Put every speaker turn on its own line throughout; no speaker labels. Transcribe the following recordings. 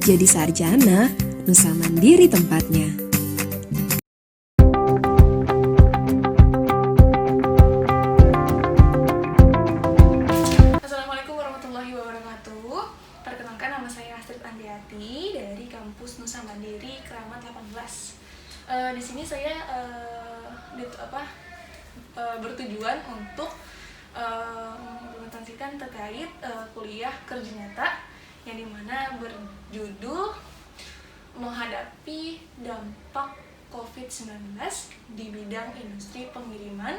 jadi sarjana, Nusa Mandiri tempatnya.
Assalamualaikum warahmatullahi wabarakatuh. Perkenalkan, nama saya Astrid Andiati dari kampus Nusa Mandiri Keramat 18. Di sini saya bertujuan untuk mengimplementasikan terkait kuliah kerja nyata yang dimana berjudul menghadapi dampak COVID-19 di bidang industri pengiriman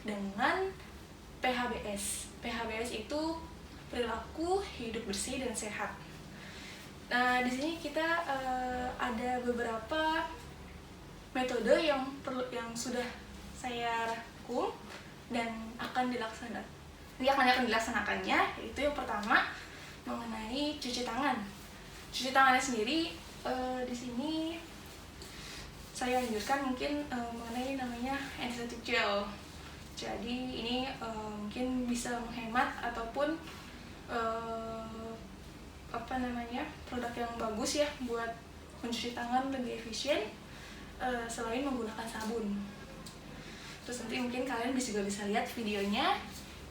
dengan PHBS. PHBS itu perilaku hidup bersih dan sehat. Nah, di sini kita ada beberapa metode yang sudah saya rangkum dan akan dilaksanakannya, yaitu yang pertama mengenai cuci tangan. Cuci tangannya sendiri di sini saya anjurkan mungkin mengenai namanya antiseptic gel. Jadi ini mungkin bisa menghemat ataupun produk yang bagus ya buat mencuci tangan lebih efisien selain menggunakan sabun. Terus nanti mungkin kalian juga bisa lihat videonya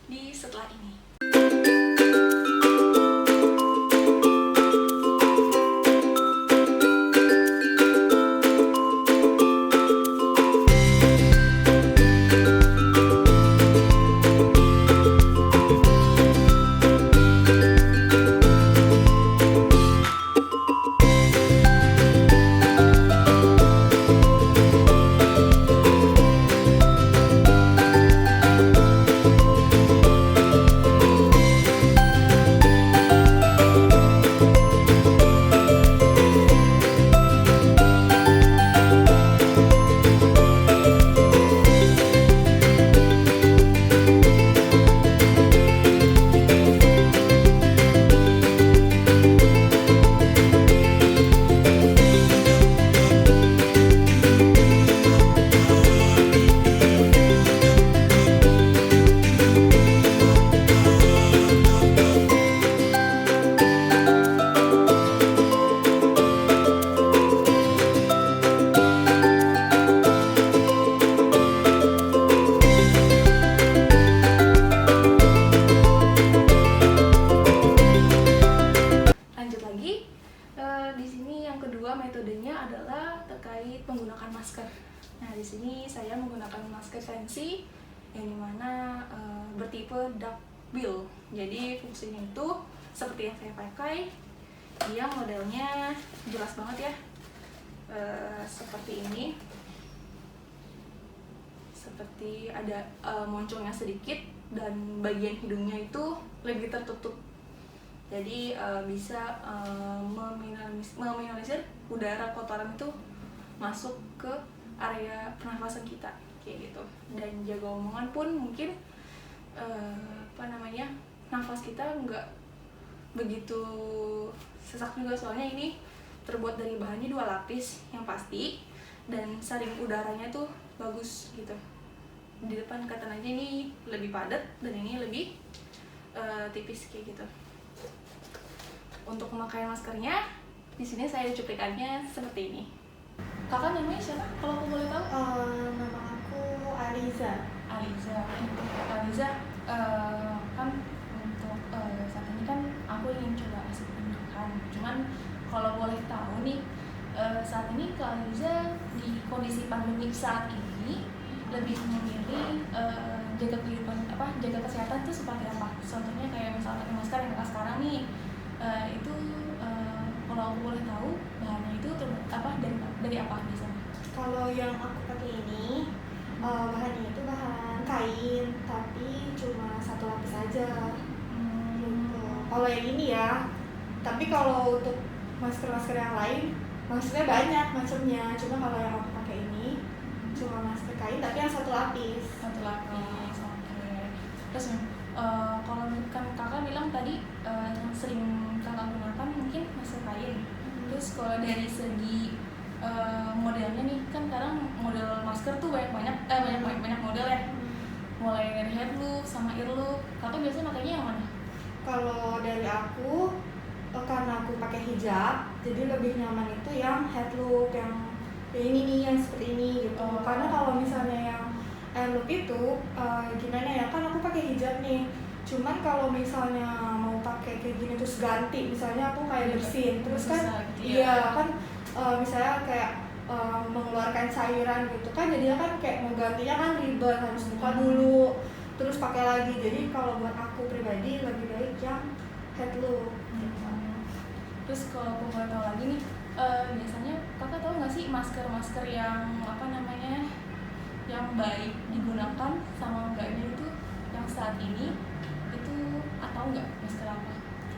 di setelah ini. Di sini yang kedua metodenya adalah terkait menggunakan masker. Nah, di sini saya menggunakan masker fancy yang dimana bertipe duck bill. Jadi fungsinya itu seperti yang saya pakai, dia modelnya jelas banget ya, seperti ini, seperti ada moncongnya sedikit dan bagian hidungnya itu lebih tertutup. Jadi bisa meminimalisir udara kotoran itu masuk ke area pernafasan kita kayak gitu. Dan jaga omongan pun mungkin nafas kita nggak begitu sesak juga, soalnya ini terbuat dari bahannya 2 lapis yang pasti dan saring udaranya tuh bagus gitu. Di depan kelihatan aja ini lebih padat dan ini lebih tipis kayak gitu. Untuk memakai maskernya, di sini saya cuplikannya seperti ini. Kakak namanya siapa? Kalau aku boleh tahu?
Nama aku Aliza.
Aliza, kan untuk saat ini kan aku ingin coba kasih pendidikan. Cuman kalau boleh tahu nih, saat ini Kak Aliza di kondisi pandemi saat ini lebih memilih jaga kesehatan itu seperti apa? Contohnya kayak misalnya pakai masker yang sekarang nih. Itu kalau aku boleh tahu bahannya itu dari apa biasanya?
Kalau yang aku pakai ini bahannya itu bahan kain, tapi cuma 1 lapis aja. Gitu. Kalau yang ini ya, tapi kalau untuk masker-masker yang lain, maksudnya banyak macamnya. Cuma kalau yang aku pakai ini cuma masker kain, tapi yang 1 lapis.
1 lapis, oke. Terus kalau kan kakak bilang tadi yang sering kakak gunakan mungkin masker kain. Terus kalau dari segi modelnya nih, kan sekarang model masker tuh banyak model ya. Mulai dari head loop sama ear loop. Kakak biasanya makanya yang mana?
Kalau dari aku karena aku pakai hijab, jadi lebih nyaman itu yang head loop, yang ini nih, yang seperti ini gitu. Karena kalau misalnya yang air loop itu gimana ya, kan aku pakai hijab nih. Cuman kalau misalnya mau pakai kayak gini terus ganti, misalnya aku kayak bersin, terus kan iya kan misalnya kayak mengeluarkan cairan gitu kan, jadinya kan kayak mau gantinya kan ribet, harus buka dulu terus pakai lagi. Jadi kalau buat aku pribadi lebih baik yang head loop.
Terus kalau aku mau tahu lagi nih, biasanya kakak tahu nggak sih masker yang apa namanya yang baik digunakan sama enggaknya itu yang saat ini itu, atau enggak masker apa?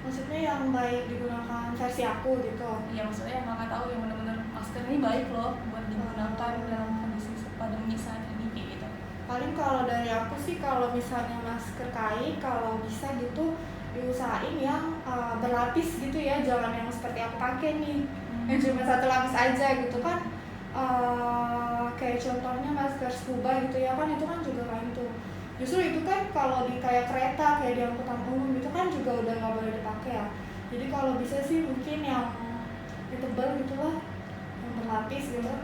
Maksudnya yang baik digunakan versi aku gitu?
Iya, maksudnya yang kakak tahu yang benar-benar masker ini baik loh buat digunakan dalam kondisi pandemi saat ini kayak gitu.
Paling kalau dari aku sih, kalau misalnya masker kain, kalau bisa gitu diusahain yang berlapis gitu ya, jangan yang seperti aku pakai nih, yang cuma satu lapis aja gitu kan. Kayak contohnya masker scuba gitu ya kan, itu kan juga kain tuh. Justru itu kan kalau di kayak kereta, kayak di angkutan umum gitu kan juga udah nggak boleh dipakai ya. Jadi kalau bisa sih mungkin yang tebal gitu lah, yang berlapis gitu.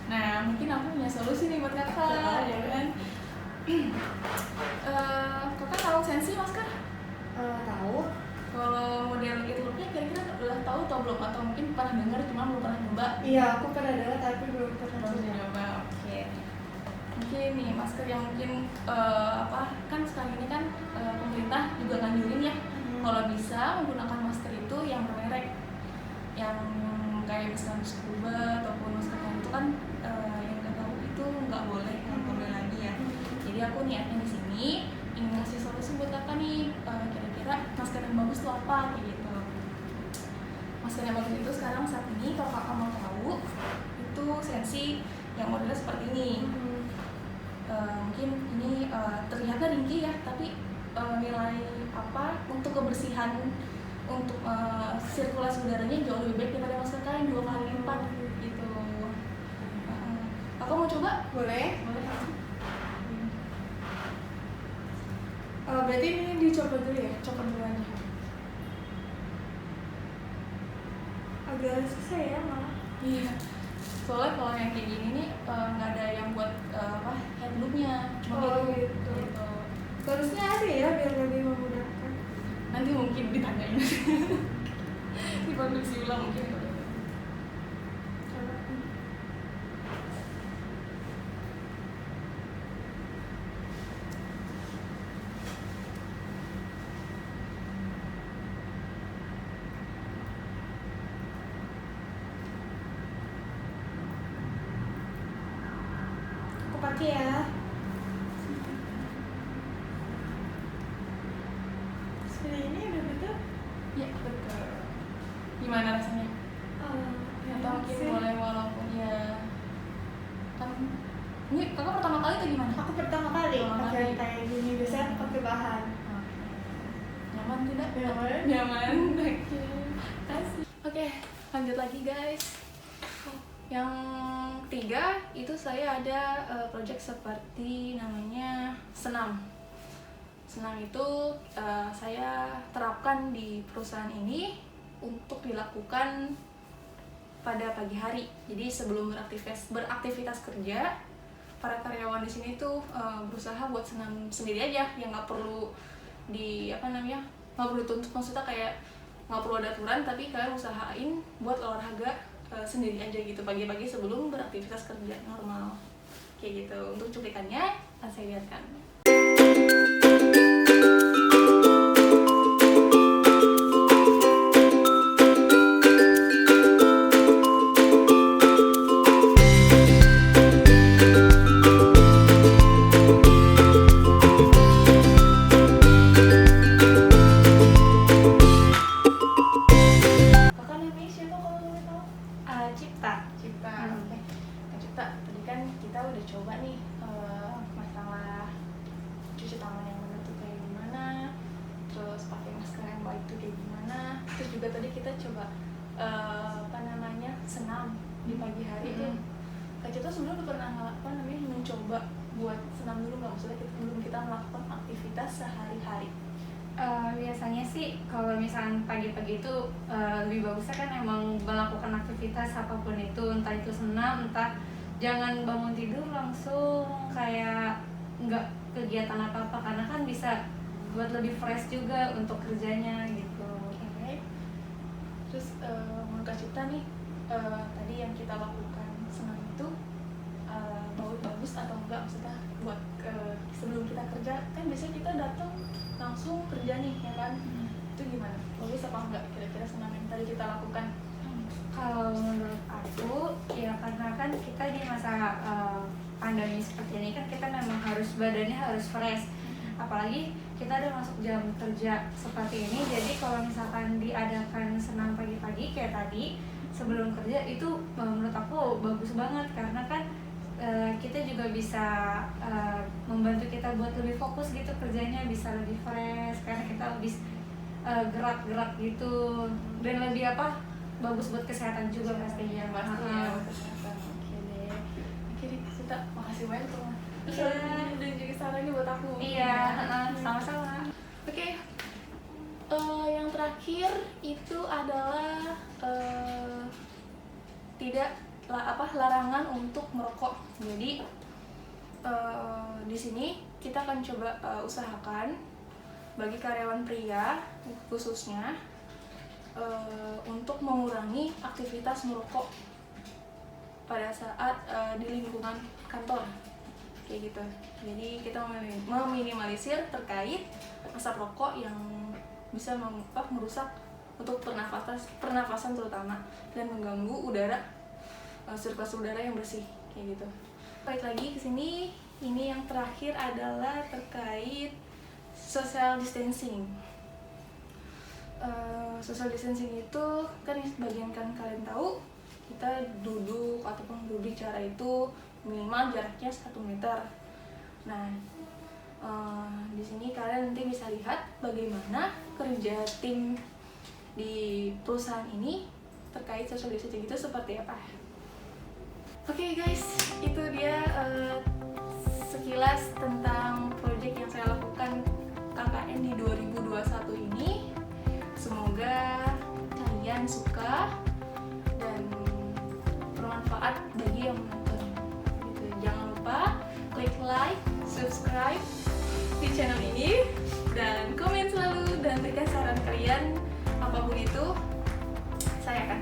Nah, mungkin aku punya solusi nih buat kakak, ya kan? Kakak tahu sensi masker?
Tahu.
Kalau model itu looknya kira-kira udah tahu atau belum? Atau mungkin pernah dengar cuma belum pernah coba?
Iya, aku pernah dengar tapi belum pernah
coba. Oke. Mungkin nih masker yang mungkin kan sekarang ini kan pemerintah juga nganjurin ya, kalau bisa menggunakan masker itu yang bermerek, yang kayak misalnya scuba ataupun masker kain itu kan yang nggak tahu itu nggak boleh lagi ya. Jadi aku niatnya di sini ingin ngasih solusi buat kakak nih, kira-kira masker yang bagus tuh apa kayak gitu. Masker yang bagus itu sekarang saat ini kalau kakak mau tahu itu sensi yang modelnya seperti ini. Mungkin ini terlihatnya ringkih ya, tapi nilai untuk kebersihan, untuk sirkulasi udaranya jauh lebih baik daripada masker kain 2 kali lipat gitu. Aku mau coba? Boleh.
Berarti ini dicoba dulu ya?
Coba dulu aja.
Agak susah ya malah.
Iya. Soalnya kalau yang kayak gini nih nggak ada yang buat head loopnya, cuma gitu.
Harusnya ada ya biar lebih memudahkan.
Nanti mungkin ditanyain. Diproduksi ulang mungkin.
Aku pakai ya. Seperti ini udah betul?
Ya betul. Gimana rasanya? Atau mungkin boleh walaupun ya kan ini kakak pertama kali atau gimana?
Aku pertama kali pakai kayak gini, biasanya pakai bahan.
Nyaman tidak?
Nyaman.
Oke, lanjut lagi guys. Yang ketiga itu saya ada project seperti namanya senam. Senam itu saya terapkan di perusahaan ini untuk dilakukan pada pagi hari. Jadi sebelum beraktivitas kerja, para karyawan di sini tuh berusaha buat senam sendiri aja, yang nggak perlu nggak perlu tuntut, maksudnya kayak nggak perlu ada aturan, tapi kalian usahain buat olahraga sendiri aja gitu pagi-pagi sebelum beraktivitas kerja normal kayak gitu. Untuk cuplikannya saya lihatkan. Senam di pagi hari itu Kak Cita sebelumnya udah pernah mencoba buat senam dulu nggak? Maksudnya sebelum kita melakukan aktivitas sehari-hari
Biasanya sih kalau misalnya pagi-pagi itu lebih bagusnya kan emang melakukan aktivitas apapun itu, entah itu senam, entah jangan bangun tidur langsung kayak nggak kegiatan apa-apa, karena kan bisa buat lebih fresh juga untuk kerjanya gitu.
Oke. Terus menurut Kak Cipta nih, tadi yang kita lakukan senam itu bagus atau enggak, maksudnya buat sebelum kita kerja kan biasanya kita datang langsung kerja nih ya kan, itu gimana, bagus apa enggak kira-kira senam yang tadi kita lakukan?
Kalau menurut aku ya karena kan kita di masa pandemi seperti ini kan kita memang harus badannya harus fresh, apalagi kita udah masuk jam kerja seperti ini. Jadi kalau misalkan diadakan senam pagi-pagi kayak tadi sebelum kerja itu menurut aku bagus banget, karena kan kita juga bisa membantu kita buat lebih fokus gitu kerjanya, bisa lebih fresh karena kita habis gerak-gerak gitu, dan lebih bagus buat kesehatan juga pastinya.
Pastinya kesehatan. Oke deh. Oke deh, Sita, makasih banyak tuh.
Iya.
Dan juga sarannya buat aku.
Iya, sama-sama.
Oke. Yang terakhir itu adalah larangan untuk merokok. Jadi di sini kita akan coba usahakan bagi karyawan pria khususnya untuk mengurangi aktivitas merokok pada saat di lingkungan kantor kayak gitu. Jadi kita meminimalisir terkait asap rokok yang bisa merusak untuk pernafasan terutama, dan mengganggu udara, sirkulasi udara yang bersih kayak gitu. Balik lagi ke sini, ini yang terakhir adalah terkait social distancing. Social distancing itu kan sebagian kan kalian tahu, kita duduk ataupun berbicara itu minimal jaraknya 1 meter. Nah, di sini kalian nanti bisa lihat bagaimana kerja tim di perusahaan ini terkait social distancing itu seperti apa. Oke guys, itu dia sekilas tentang proyek yang saya lakukan KKN di 2021 ini. Semoga kalian suka dan bermanfaat bagi yang menonton. Gitu. Jangan lupa klik like, subscribe di channel ini, dan komen selalu, dan berikan saran kalian apapun itu, saya akan